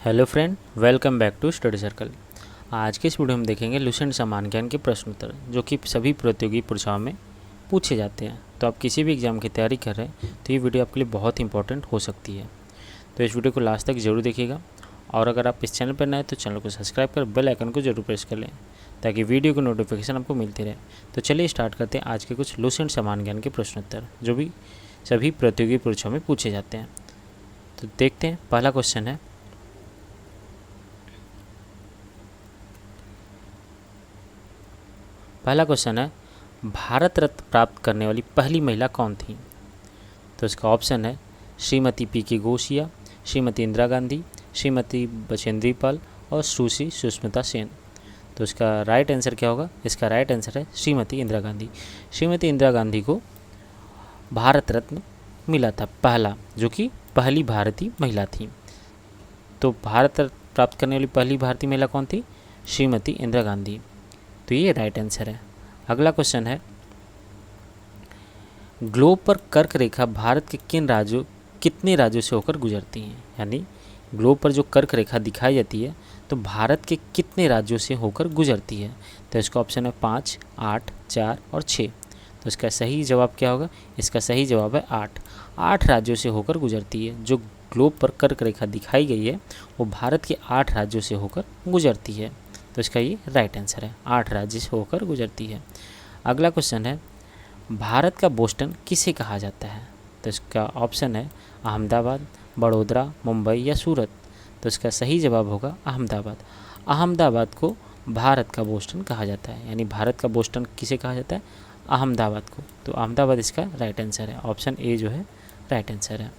Hello friend, welcome back to study circle. आज के इस वीडियो में देखेंगे लुसेंट समान ज्ञान के प्रश्न उत्तर जो कि सभी प्रतियोगी परीक्षाओं में पूछे जाते हैं। तो आप किसी भी एग्जाम की तैयारी कर रहे हैं तो ये वीडियो आपके लिए बहुत इंपॉर्टेंट हो सकती है। तो इस वीडियो को लास्ट तक जरूर देखिएगा और अगर आप इस चैनल पर नए हैं तो चैनल को सब्सक्राइब कर बेल आइकन को जरूर प्रेस कर लें ताकि वीडियो की नोटिफिकेशन आपको मिलती रहे। तो चलिए स्टार्ट करते हैं आज के कुछ लुसेंट समान ज्ञान के प्रश्न उत्तर जो भी सभी प्रतियोगी परीक्षाओं में पूछे जाते हैं। तो देखते हैं, पहला क्वेश्चन है, भारत रत्न प्राप्त करने वाली पहली महिला कौन थी? तो इसका ऑप्शन है श्रीमती पी.के. घोषिया, श्रीमती इंदिरा गांधी, श्रीमती बचेंद्री पाल और सुश्री सुष्मिता सेन। तो इसका राइट आंसर क्या होगा? इसका राइट आंसर है श्रीमती इंदिरा गांधी। श्रीमती इंदिरा गांधी को भारत रत्न मिला था पहला, जो कि पहली भारतीय महिला थी। तो भारत रत्न प्राप्त करने वाली पहली भारतीय महिला कौन थी? श्रीमती इंदिरा गांधी। तो ये राइट आंसर है। अगला क्वेश्चन है, ग्लोब पर कर्क रेखा भारत के कितने राज्यों से होकर गुजरती हैं? यानी ग्लोब पर जो कर्क रेखा दिखाई जाती है तो भारत के कितने राज्यों से होकर गुजरती है? तो इसका ऑप्शन है 5, 8, 4 और 6। तो इसका सही जवाब क्या होगा? इसका सही जवाब है 8। 8 राज्यों से होकर गुजरती है। जो ग्लोब पर कर्क रेखा दिखाई गई है वो भारत के 8 राज्यों से होकर गुजरती है। तो इसका ये राइट आंसर है, 8 राज्य से होकर गुजरती है। अगला क्वेश्चन है, भारत का बोस्टन किसे कहा जाता है? तो इसका ऑप्शन है अहमदाबाद, बड़ोदरा, मुंबई या सूरत। तो इसका सही जवाब होगा अहमदाबाद। अहमदाबाद को भारत का बोस्टन कहा जाता है। यानी भारत का बोस्टन किसे कहा जाता है? अहमदाबाद को। तो अहमदाबाद इसका राइट आंसर है। ऑप्शन ए जो है राइट आंसर है।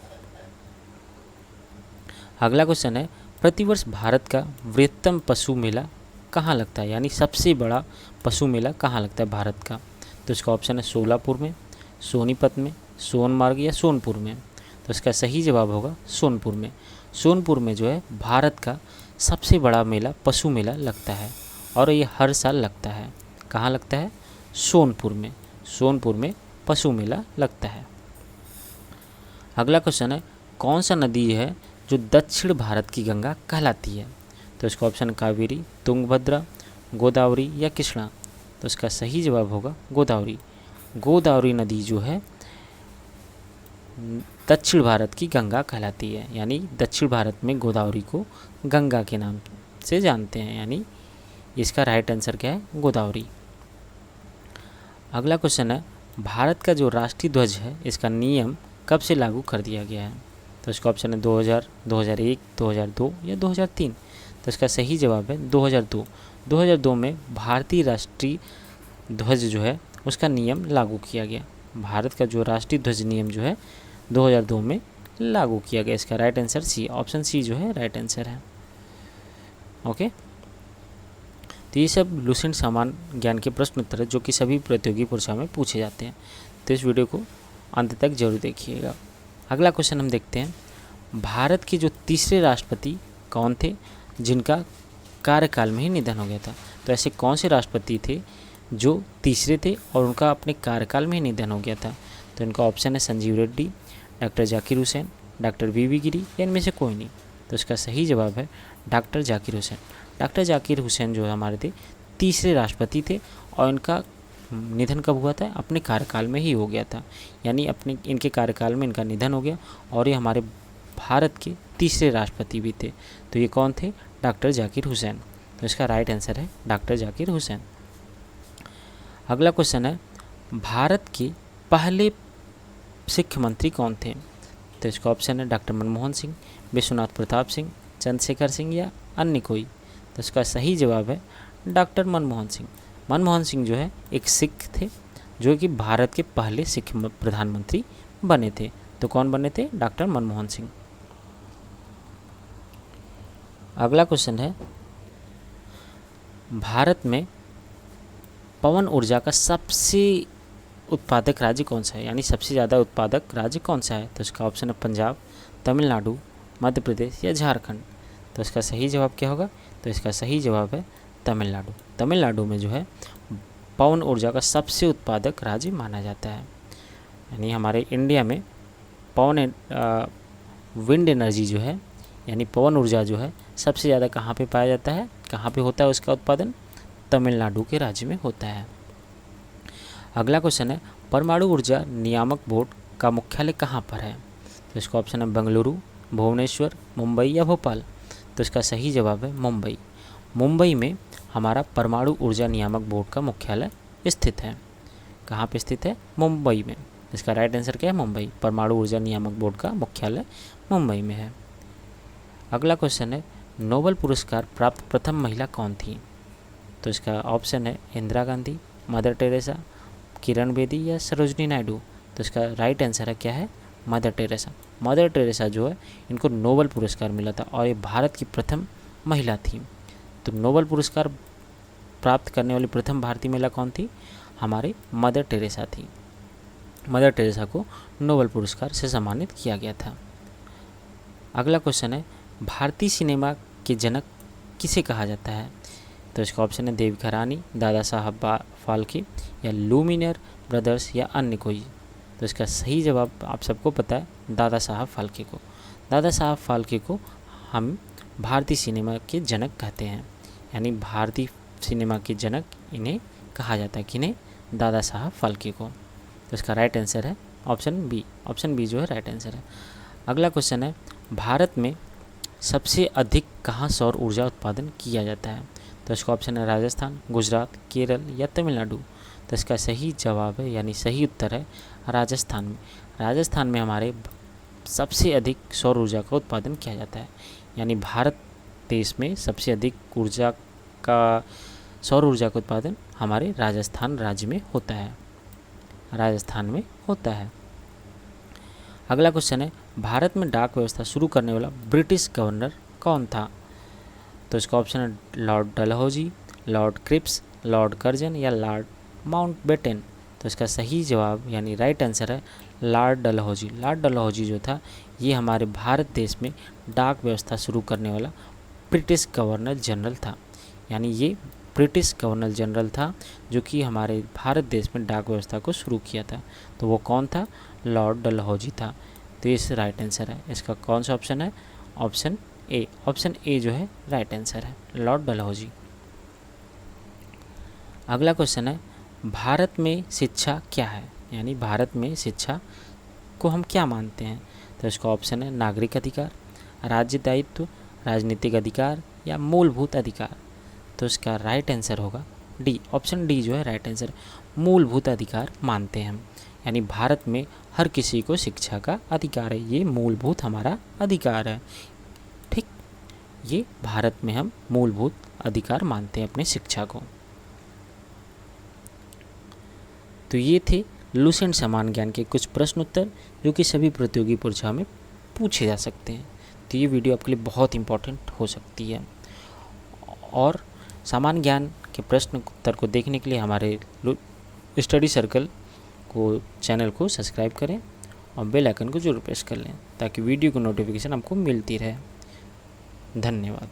अगला क्वेश्चन है, प्रतिवर्ष भारत का वृहत्तम पशु मेला कहाँ लगता है? यानी सबसे बड़ा पशु मेला कहाँ लगता है भारत का? तो इसका ऑप्शन है सोलापुर में, सोनीपत में, सोनमार्ग या सोनपुर में। तो इसका सही जवाब होगा सोनपुर में। सोनपुर में जो है भारत का सबसे बड़ा मेला पशु मेला लगता है और ये हर साल लगता है। कहाँ लगता है? सोनपुर में। सोनपुर में पशु मेला लगता है। अगला क्वेश्चन है, कौन सा नदी है जो दक्षिण भारत की गंगा कहलाती है? तो इसका ऑप्शन कावेरी, तुंगभद्रा, गोदावरी या कृष्णा। तो इसका सही जवाब होगा गोदावरी। गोदावरी नदी जो है दक्षिण भारत की गंगा कहलाती है। यानी दक्षिण भारत में गोदावरी को गंगा के नाम से जानते हैं। यानी इसका राइट आंसर क्या है? गोदावरी। अगला क्वेश्चन है, भारत का जो राष्ट्रीय ध्वज है इसका नियम कब से लागू कर दिया गया है? तो इसका ऑप्शन है 2000, 2001, 2002 या 2003। तो इसका सही जवाब है 2002। 2002 में भारतीय राष्ट्रीय ध्वज जो है उसका नियम लागू किया गया। भारत का जो राष्ट्रीय ध्वज नियम जो है 2002 में लागू किया गया। इसका right answer C, option C जो है राइट आंसर है। ओके, तो ये सब लुसेंट समान ज्ञान के प्रश्न उत्तर है जो कि सभी प्रतियोगी परीक्षा में पूछे जाते हैं। तो इस वीडियो को अंत तक जरूर देखिएगा। अगला क्वेश्चन हम देखते हैं, भारत के जो तीसरे राष्ट्रपति कौन थे जिनका कार्यकाल में ही निधन हो गया था? तो ऐसे कौन से राष्ट्रपति थे जो तीसरे थे और उनका अपने कार्यकाल में ही निधन हो गया था? तो इनका ऑप्शन है Sanjeev Reddy, doctor Zakir Hussain, doctor V V. Giri या इनमें से कोई नहीं। तो इसका सही जवाब है डॉक्टर जाकिर हुसैन। डॉक्टर जाकिर हुसैन जो हमारे थे तीसरे राष्ट्रपति थे और इनका निधन कब हुआ था? अपने कार्यकाल में ही हो गया था। यानी इनके कार्यकाल में इनका निधन हो गया और ये हमारे भारत के तीसरे राष्ट्रपति भी थे। तो ये कौन थे? डॉक्टर जाकिर हुसैन। तो इसका राइट आंसर है डॉक्टर जाकिर हुसैन। अगला क्वेश्चन है, भारत के पहले शिक्षा मंत्री कौन थे? तो इसका ऑप्शन है डॉक्टर मनमोहन सिंह, विश्वनाथ प्रताप सिंह, चंद्रशेखर सिंह या अन्य कोई। तो इसका सही जवाब है डॉक्टर मनमोहन सिंह। मनमोहन सिंह जो है एक सिख थे जो कि भारत के पहले सिख प्रधानमंत्री बने थे। तो कौन बने थे? डॉक्टर मनमोहन सिंह। अगला क्वेश्चन है, भारत में पवन ऊर्जा का सबसे उत्पादक राज्य कौन सा है? यानी सबसे ज़्यादा उत्पादक राज्य कौन सा है? तो इसका ऑप्शन है पंजाब, तमिलनाडु, मध्य प्रदेश या झारखंड। तो इसका सही जवाब क्या होगा? तो इसका सही जवाब है तमिलनाडु। तमिलनाडु में जो है पवन ऊर्जा का सबसे उत्पादक राज्य माना जाता है। यानी हमारे इंडिया में विंड एनर्जी जो है यानी पवन ऊर्जा जो है सबसे ज़्यादा कहाँ पे पाया जाता है, कहाँ पे होता है उसका उत्पादन, तमिलनाडु के राज्य में होता है। अगला क्वेश्चन है परमाणु ऊर्जा नियामक बोर्ड का मुख्यालय कहाँ पर है? तो इसका ऑप्शन है बेंगलुरु, भुवनेश्वर, मुंबई या भोपाल। तो इसका सही जवाब है मुंबई। मुंबई में हमारा परमाणु ऊर्जा नियामक बोर्ड का मुख्यालय स्थित है। कहाँ पे स्थित है? मुंबई में। इसका राइट आंसर क्या है? मुंबई। परमाणु ऊर्जा नियामक बोर्ड का मुख्यालय मुंबई में है। अगला क्वेश्चन है नोबेल पुरस्कार प्राप्त प्रथम महिला कौन थी? तो इसका ऑप्शन है इंदिरा गांधी, मदर टेरेसा, किरण बेदी या सरोजनी नायडू। तो इसका राइट आंसर है क्या है? Mother Teresa. मदर टेरेसा जो है इनको नोबेल पुरस्कार मिला था और ये भारत की प्रथम महिला थी। तो नोबेल पुरस्कार प्राप्त करने वाली प्रथम भारतीय महिला कौन थी? हमारी मदर टेरेसा थी। मदर टेरेसा को नोबेल पुरस्कार से सम्मानित किया गया था। अगला क्वेश्चन है भारतीय सिनेमा के जनक किसे कहा जाता है? तो इसका ऑप्शन है देविका रानी, दादा साहब फाल्के या लुमिनर ब्रदर्स या अन्य कोई। तो इसका सही जवाब आप सबको पता है, दादा साहब फाल्के को। दादा साहब फाल्के को हम भारतीय सिनेमा के जनक कहते हैं, यानी भारतीय सिनेमा के जनक इन्हें कहा जाता है। किन्हें? दादा साहब फाल्के को। तो इसका राइट आंसर है ऑप्शन बी। ऑप्शन बी जो है राइट आंसर है। अगला क्वेश्चन है भारत में सबसे अधिक कहाँ सौर ऊर्जा उत्पादन किया जाता है? तो इसका ऑप्शन है राजस्थान, गुजरात, केरल या तमिलनाडु। तो इसका सही जवाब है यानी सही उत्तर है राजस्थान में। राजस्थान में हमारे सबसे अधिक सौर ऊर्जा का उत्पादन किया जाता है, यानी भारत देश में सबसे अधिक ऊर्जा का सौर ऊर्जा का उत्पादन हमारे राजस्थान राज्य में होता है। राजस्थान में होता है। अगला क्वेश्चन है भारत में डाक व्यवस्था शुरू करने वाला ब्रिटिश गवर्नर कौन था? तो इसका ऑप्शन है Lord Dalhousie, Lord Cripps, Lord Curzon या लॉर्ड माउंटबेटन। तो इसका सही जवाब यानी राइट आंसर है लॉर्ड डलहौजी। लॉर्ड डलहौजी जो था ये हमारे भारत देश में डाक व्यवस्था शुरू करने वाला ब्रिटिश गवर्नर जनरल था, यानी ये ब्रिटिश गवर्नर जनरल था जो कि हमारे भारत देश में डाक व्यवस्था को शुरू किया था। तो वो कौन था? लॉर्ड डलहौजी था। तो ये राइट आंसर है। इसका कौन सा ऑप्शन है? Option A. ऑप्शन ए जो है राइट आंसर है, लॉर्ड डलहौजी। अगला क्वेश्चन है भारत में शिक्षा क्या है? यानी भारत में शिक्षा को हम क्या मानते हैं? तो इसका ऑप्शन है नागरिक अधिकार, राज्य दायित्व, राजनीतिक अधिकार या मूलभूत अधिकार। तो इसका राइट आंसर होगा डी। ऑप्शन डी जो है राइट आंसर, मूलभूत अधिकार मानते हैं हम, यानी भारत में हर किसी को शिक्षा का अधिकार है। ये मूलभूत हमारा अधिकार है। ठीक, ये भारत में हम मूलभूत अधिकार मानते हैं अपने शिक्षा को। तो ये थे लुसेंट समान ज्ञान के कुछ प्रश्न उत्तर जो कि सभी प्रतियोगी परीक्षा में पूछे जा सकते हैं। तो ये वीडियो आपके लिए बहुत इंपॉर्टेंट हो सकती है। और सामान्य ज्ञान के प्रश्न उत्तर को देखने के लिए हमारे स्टडी सर्कल को चैनल को सब्सक्राइब करें और बेल आइकन को जरूर प्रेस कर लें ताकि वीडियो की नोटिफिकेशन आपको मिलती रहे। धन्यवाद।